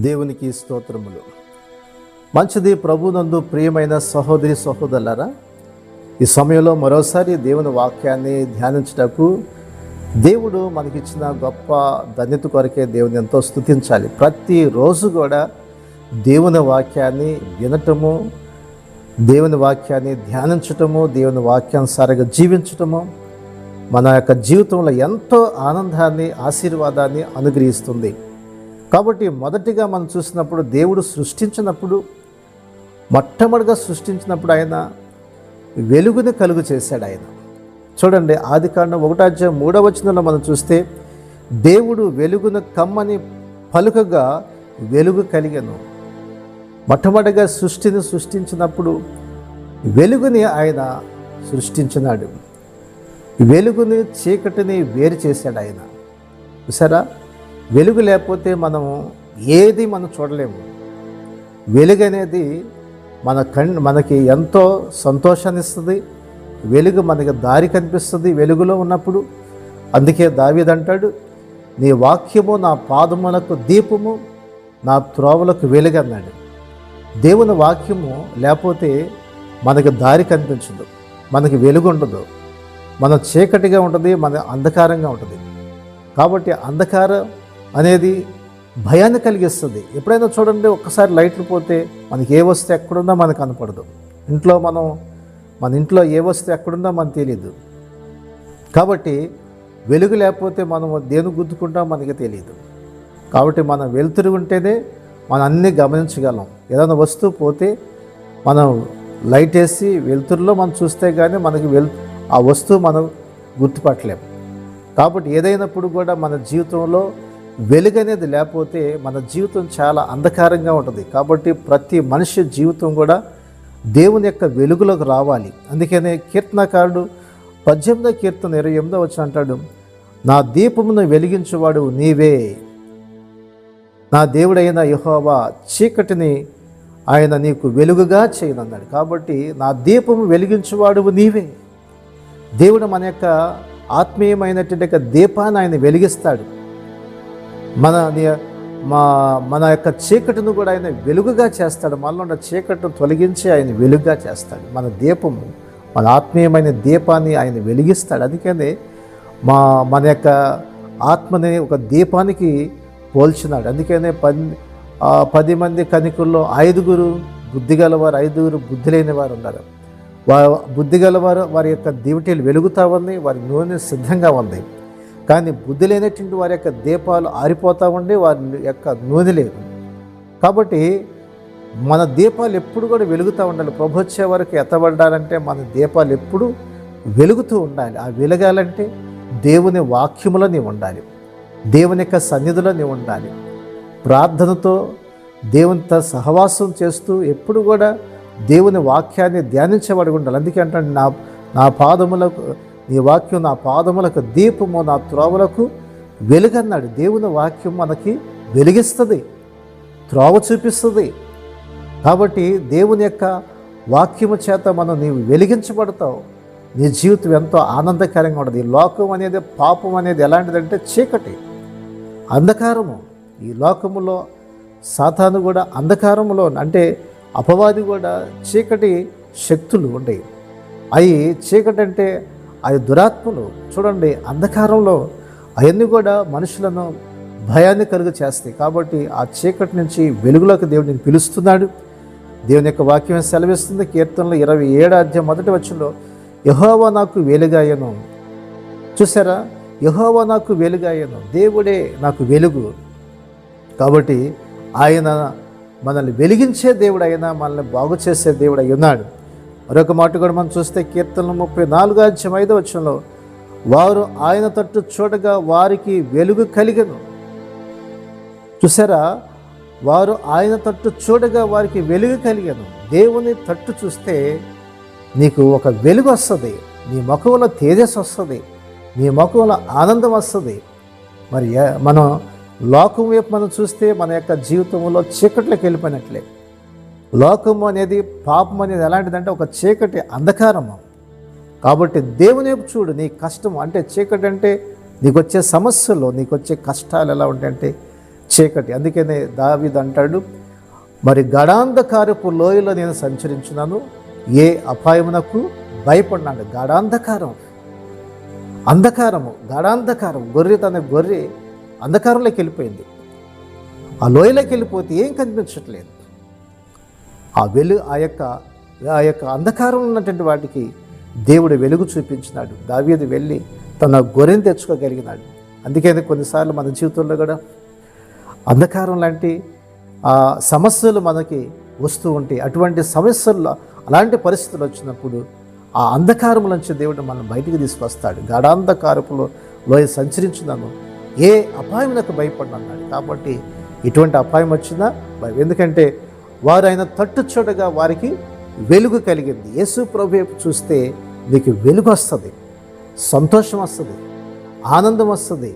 దేవునికి స్తోత్రములు. మంచిది. ప్రభునందు ప్రియమైన సహోదరి సహోదరులారా, ఈ సమయంలో మరోసారి దేవుని వాక్యాన్ని ధ్యానించుటకు దేవుడు మనకిచ్చిన గొప్ప ధన్యత కొరకే దేవుని ఎంతో స్తుతించాలి. ప్రతిరోజు కూడా దేవుని వాక్యాన్ని వినటము, దేవుని వాక్యాన్ని ధ్యానించటము, దేవుని వాక్యానుసారంగా జీవించటము మన యొక్క జీవితంలో ఎంతో ఆనందాన్ని, ఆశీర్వాదాన్ని అనుగ్రహిస్తుంది. కాబట్టి మొదటిగా మనం చూసినప్పుడు దేవుడు సృష్టించినప్పుడు, మొట్టమొదటిగా సృష్టించినప్పుడు ఆయన వెలుగుని కలుగు చేశాడు. ఆయన చూడండి, ఆదికాండం 1:3 మనం చూస్తే, దేవుడు వెలుగును కమ్మని పలుకగా వెలుగు కలిగెను. మొట్టమొదటిగా సృష్టిని సృష్టించినప్పుడు వెలుగుని ఆయన సృష్టించినాడు. వెలుగుని చీకటిని వేరు చేశాడు ఆయన. చూసారా, వెలుగు లేకపోతే మనము ఏది మనం చూడలేము. వెలుగు అనేది మనకి ఎంతో సంతోషాన్ని ఇస్తుంది. వెలుగు మనకి దారి కనిపిస్తుంది వెలుగులో ఉన్నప్పుడు. అందుకే దావీదు అంటాడు, నీ వాక్యము నా పాదములకు దీపము, నా త్రోవలకు వెలుగు అన్నాడు. దేవుని వాక్యము లేకపోతే మనకి దారి కనిపించదు, మనకి వెలుగు ఉండదు, మన చీకటిగా ఉంటుంది, మన అంధకారంగా ఉంటుంది. కాబట్టి అంధకారం అనేది భయాన్ని కలిగిస్తుంది. ఎప్పుడైనా చూడండి, ఒక్కసారి లైట్లు పోతే మనకి ఏ వస్తువు ఎక్కడుందో మనకు కనపడదు. మన ఇంట్లో ఏ వస్తువు ఎక్కడుందో మనకు తెలియదు. కాబట్టి వెలుగు లేకపోతే మనం దేని గుద్దుకుంటాం మనకి తెలియదు. కాబట్టి మనం వెలుతురు ఉంటేనే మనం అన్నీ గమనించగలం. ఏదైనా వస్తువు పోతే మనం లైట్ వేసి వెలుతురులో మనం చూస్తే కానీ మనకి ఆ వస్తువు మనం గుర్తుపట్టలేము. కాబట్టి ఏదైనప్పుడు కూడా మన జీవితంలో వెలుగు అనేది లేకపోతే మన జీవితం చాలా అంధకారంగా ఉంటుంది. కాబట్టి ప్రతి మనిషి జీవితం కూడా దేవుని యొక్క వెలుగులోకి రావాలి. అందుకనే కీర్తనకారుడు 18వ కీర్తన 28వ అంటాడు, నా దీపమును వెలిగించువాడు నీవే, నా దేవుడైన యెహోవా చీకటిని ఆయన నీకు వెలుగుగా చేయనన్నాడు. కాబట్టి నా దీపము వెలిగించువాడు నీవే. దేవుడు మన యొక్క ఆత్మీయమైనటువంటి దీపాన్ని ఆయన వెలిగిస్తాడు. మన యొక్క చీకటిని కూడా ఆయన వెలుగుగా చేస్తాడు. మనలో ఉన్న చీకటిని తొలగించి ఆయన వెలుగుగా చేస్తాడు. మన దీపము, మన ఆత్మీయమైన దీపాన్ని ఆయన వెలిగిస్తాడు. అందుకనే మన యొక్క ఆత్మని ఒక దీపానికి పోల్చినాడు. అందుకనే 10 మంది కనికుల్లో 5 బుద్ధి గలవారు, 5 బుద్ధి లేని వారు ఉన్నారు. బుద్ధి గలవారు వారి యొక్క దివిటీలు వెలుగుతూ ఉంది, వారి నూనె సిద్ధంగా ఉంది. కానీ బుద్ధి లేనటువంటి వారి యొక్క దీపాలు ఆరిపోతూ ఉండి వారి యొక్క నూనె లేదు. కాబట్టి మన దీపాలు ఎప్పుడు కూడా వెలుగుతూ ఉండాలి. ప్రభు వచ్చే వరకు ఎత్తబడ్డాలంటే మన దీపాలు ఎప్పుడు వెలుగుతూ ఉండాలి. ఆ వెలగాలంటే దేవుని వాక్యములో నీవు ఉండాలి, దేవుని యొక్క సన్నిధిలో నీవు ఉండాలి, ప్రార్థనతో దేవునితో సహవాసం చేస్తూ ఎప్పుడు కూడా దేవుని వాక్యాన్ని ధ్యానించేవాడు ఉండాలి. అందుకే అంటాడు, నా పాదములకు నీ వాక్యం నా పాదములకు దీపము, నా త్రోవలకు వెలుగన్నాడు. దేవుని వాక్యం మనకి వెలిగిస్తుంది, త్రోవ చూపిస్తుంది. కాబట్టి దేవుని యొక్క వాక్యము చేత నీవు వెలిగించబడతావు. నీ జీవితం ఎంతో ఆనందకరంగా ఉంటుంది. ఈ లోకం అనేది, పాపం అనేది ఎలాంటిదంటే చీకటి, అంధకారము. ఈ లోకములో సాతాను కూడా అంధకారములో, అంటే అపవాది కూడా చీకటి శక్తులు ఉండేవి. అవి చీకటి అంటే అవి దురాత్మలు. చూడండి, అంధకారంలో అవన్నీ కూడా మనుషులను భయాన్ని కలుగు చేస్తాయి. కాబట్టి ఆ చీకటి నుంచి వెలుగులోకి దేవుడు నేను పిలుస్తున్నాడు. దేవుని యొక్క వాక్యం సెలవిస్తుంది. కీర్తనలో 27:1 యెహోవా నాకు వెలుగాయను. చూసారా, యెహోవా నాకు వెలుగాయను, దేవుడే నాకు వెలుగు. కాబట్టి ఆయన మనల్ని వెలిగించే దేవుడు, అయినా మనల్ని బాగు చేసే దేవుడు అయి ఉన్నాడు. మరొక మాట కూడా మనం చూస్తే కీర్తనలు 34:5 వారు ఆయన తట్టు చూడగా వారికి వెలుగు కలిగెను. చూసారా, వారు ఆయన తట్టు చూడగా వారికి వెలుగు కలిగెను. దేవుని తట్టు చూస్తే నీకు ఒక వెలుగు వస్తుంది, నీ ముఖంలో తేజస్సు వస్తుంది, నీ ముఖంలో ఆనందం వస్తుంది. మరి మనం లోకం వైపు మనం చూస్తే మన యొక్క జీవితంలో చీకట్లోకి వెళ్ళిపోయినట్లే. లోకము అనేది, పాపం అనేది ఎలాంటిదంటే ఒక చీకటి, అంధకారము. కాబట్టి దేవుని వైపు చూడు. నీ కష్టం అంటే చీకటి అంటే నీకు వచ్చే సమస్యలు, నీకు వచ్చే కష్టాలు ఎలా ఉంటాయంటే చీకటి. అందుకనే దావీదు అంటాడు, మరి గడాంధకారపు లోయలో నేను సంచరించున్నాను, ఏ అపాయమునకు భయపడినాడు. గాఢాంధకారం, అంధకారము, గాఢాంధకారం. తన గొర్రె అంధకారంలోకి వెళ్ళిపోయింది. ఆ లోయలోకి వెళ్ళిపోతే ఏం కనిపించట్లేదు. ఆ యొక్క అంధకారం ఉన్నటువంటి వాటికి దేవుడు వెలుగు చూపించినాడు. దావీదు వెళ్ళి తన గొర్రెని తెచ్చుకోగలిగినాడు. అందుకని కొన్నిసార్లు మన జీవితంలో కూడా అంధకారం లాంటి సమస్యలు మనకి వస్తూ ఉంటాయి. అటువంటి సమస్యల్లో, అలాంటి పరిస్థితులు వచ్చినప్పుడు ఆ అంధకారం నుంచి దేవుడు మనం బయటికి తీసుకొస్తాడు. గాఢాంధకారపులో లోయ సంచరించున్నాను, ఏ అపాయమునకు భయపడినన్నాడు. కాబట్టి ఇటువంటి అపాయం వచ్చినా ఎందుకంటే వారు ఆయన తట్టు చూడగా వారికి వెలుగు కలిగింది. యేసు ప్రభు వైపు చూస్తే నీకు వెలుగు వస్తుంది, సంతోషం వస్తుంది, ఆనందం వస్తుంది,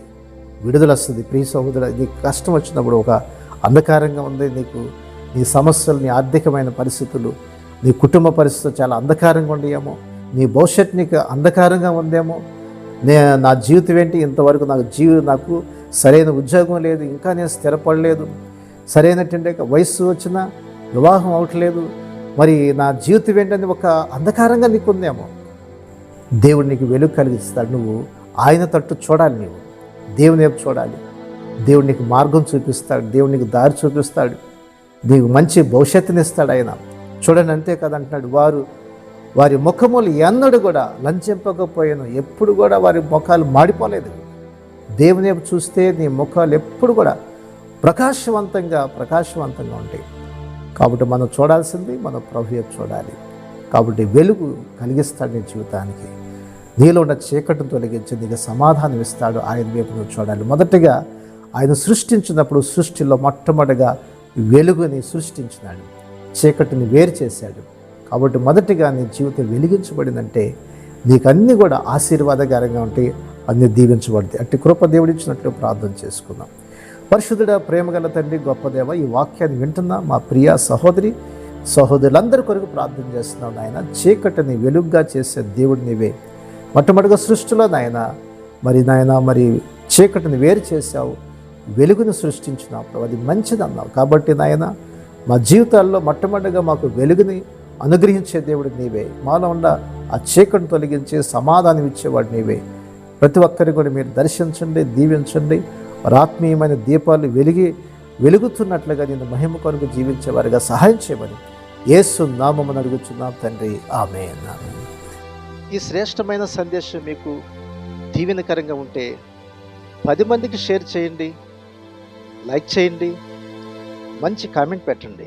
విడుదల వస్తుంది. ప్రియ సహోదరుడా, నీకు కష్టం వచ్చినప్పుడు, ఒక అంధకారంగా ఉంది నీకు, నీ సమస్యలు, నీ ఆర్థికమైన పరిస్థితులు, నీ కుటుంబ పరిస్థితులు చాలా అంధకారంగా ఉండేమో, నీ భవిష్యత్తు నీకు అంధకారంగా ఉందేమో, నా జీవితం ఏంటి, ఇంతవరకు నాకు సరైన ఉద్యోగం లేదు, ఇంకా నేను స్థిరపడలేదు, సరైనటువంటి వయస్సు వచ్చినా వివాహం అవట్లేదు, మరి నా జీవితం ఏంటని ఒక అంధకారంగా నీకు ఉందేమో, దేవుడు నీకు వెలుగు కలిగిస్తాడు. నువ్వు ఆయన తట్టు చూడాలి, నీవు దేవుని వైపు చూడాలి. దేవుడు నీకు మార్గం చూపిస్తాడు, దేవుడు నీకు దారి చూపిస్తాడు, నీకు మంచి భవిష్యత్తుని ఇస్తాడు ఆయన. చూడండి, అంతే కదా అంటున్నాడు, వారి ముఖములు ఎన్నడూ కూడా లంచెంపకపోయాను, ఎప్పుడు కూడా వారి ముఖాలు మాడిపోలేదు. దేవుని వైపు చూస్తే నీ ముఖాలు ఎప్పుడు కూడా ప్రకాశవంతంగా ఉంటాయి. కాబట్టి మనం చూడాల్సింది మన ప్రభు వైపు చూడాలి. కాబట్టి వెలుగు కలిగిస్తాడు నీ జీవితానికి, నీలో ఉన్న చీకటిని తొలగించి నీకు సమాధానం ఇస్తాడు. ఆయన వైపు నువ్వు చూడాలి. మొదటిగా ఆయన సృష్టించినప్పుడు సృష్టిలో మొట్టమొదటిగా వెలుగుని సృష్టించినాడు, చీకటిని వేరు చేశాడు. కాబట్టి మొదటిగా నీ జీవితం వెలిగించబడిందంటే నీకు అన్నీ కూడా ఆశీర్వాదకరంగా ఉంటాయి, అన్నీ దీవించబడతాయి. అట్టి కృప దేవుడు ఇచ్చినట్లు ప్రార్థన చేసుకుందాం. పరిశుద్ధుడ, ప్రేమగల తండ్రి, గొప్ప దేవ, ఈ వాక్యాన్ని వింటున్నా మా ప్రియ సహోదరులందరి కొరకు ప్రార్థన చేస్తున్నావు నాయన. చీకటిని వెలుగుగా చేసే దేవుడు నీవే. మొట్టమొదటిగా సృష్టిలో మరి చీకటిని వేరు చేశావు, వెలుగును సృష్టించినప్పుడు అది మంచిది అన్నావు. కాబట్టి నాయన, మా జీవితాల్లో మొట్టమొదటిగా మాకు వెలుగుని అనుగ్రహించే దేవుడు నీవే. మాలో ఉన్న ఆ చీకటిని తొలగించి సమాధానం ఇచ్చేవాడు నీవే. ప్రతి ఒక్కరిని కూడా మీరు దర్శించండి, దీవించండి. ఆత్మీయమైన దీపాలు వెలుగుతున్నట్లుగా నేను మహిమ కొరకు జీవించేవారిగా సహాయం చేయమని యేసు నామమున అడుగుచున్నాం తండ్రి, ఆమేన్. ఈ శ్రేష్టమైన సందేశం మీకు దీవెనకరంగా ఉంటే 10 మందికి షేర్ చేయండి, లైక్ చేయండి, మంచి కామెంట్ పెట్టండి.